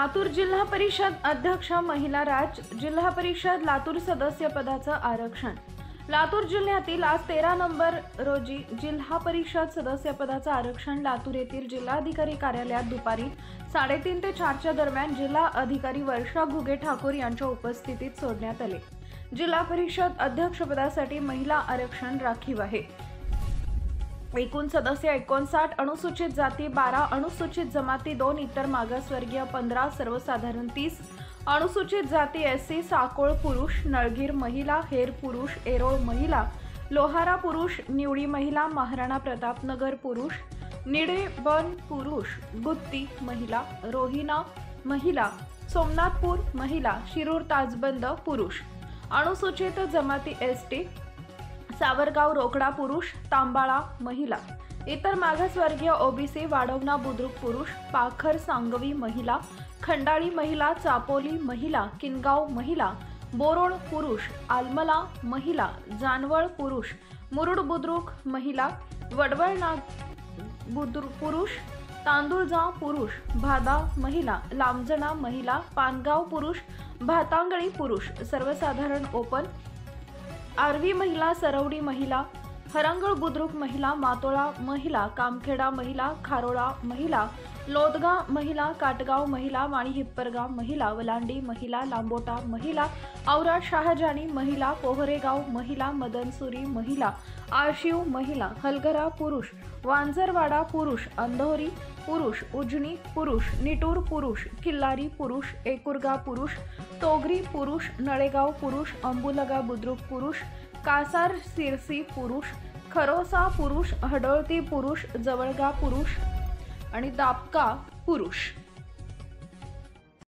लातूर जिल्हा परिषद अध्यक्ष महिला राज्य जिल्हा परिषद लातूर सदस्य पदाचं आरक्षण। लातूर जिल्ह्यातील आज 13 नोव्हेंबर रोजी जिल्हा परिषद सदस्य पदाचं आरक्षण लातूर येथील जिल्हाधिकारी कार्यालयात दुपारी 3:30 ते 4 दरम्यान जिल्हा अधिकारी वर्षा घुगे ठाकूर यांच्या उपस्थितीत सोडण्यात आले। जिल्हा परिषद अध्यक्ष पदासाठी महिला आरक्षण राखीव आहे। एकूण सदस्य 59, अनुसूचित जाती 12, अनुसूचित जमाती 2, इतर मागासवर्गीय 15, सर्वसाधारण 30, अनुसूचित जाती SC साकोळ पुरुष, नळगीर महिला, हेर पुरुष, एरोळ महिला, लोहारा पुरुष, निवडी महिला, महाराणा प्रतापनगर पुरुष, निडेबन पुरुष, गुत्ती महिला, रोहिणा महिला, सोमनाथपूर महिला, शिरूर ताजबंद पुरुष, अनुसूचित जमाती ST सावरगाव रोकडा पुरुष, तांबाळा महिला, इतर मागासवर्गीय OBC वाढवणा बुद्रुक पुरुष, पाखर सांगवी महिला, खंडाळी महिला, चापोली महिला, किनगाव महिला, बोरोड पुरुष, आलमला महिला, जानवळ पुरुष, मुरुड बुद्रुक महिला, वडवळ बुद्रुक पुरुष, तांदुळजा पुरुष, भादा महिला, लांबजना महिला, पानगाव पुरुष, भातांगळी पुरुष, सर्वसाधारण ओपन, आरवी महिला, सरवडी महिला, हरंगळ बुद्रुक महिला, मातोळा महिला, कामखेडा महिला, खारोळा महिला, लोदगा महिला, काटगाव महिला, वाणी हिप्परगाव महिला, वलांडी महिला, लांबोटा महिला, औरा शहाजानी महिला, पोहरेगाव महिला, मदनसुरी महिला, आशिव महिला, हलगरा पुरुष, वांजरवाडा पुरुष, अंधोरी पुरुष, उजनी पुरुष, निटूर पुरुष, किल्लारी पुरुष, एकुरगा पुरुष, तोगरी पुरुष, नळेगाव पुरुष, अंबुलगा बुद्रुक पुरुष, कासार सिरसी पुरुष, खरोसा पुरुष, हडळती पुरुष, जवळगा पुरुष आणि दापका पुरुष।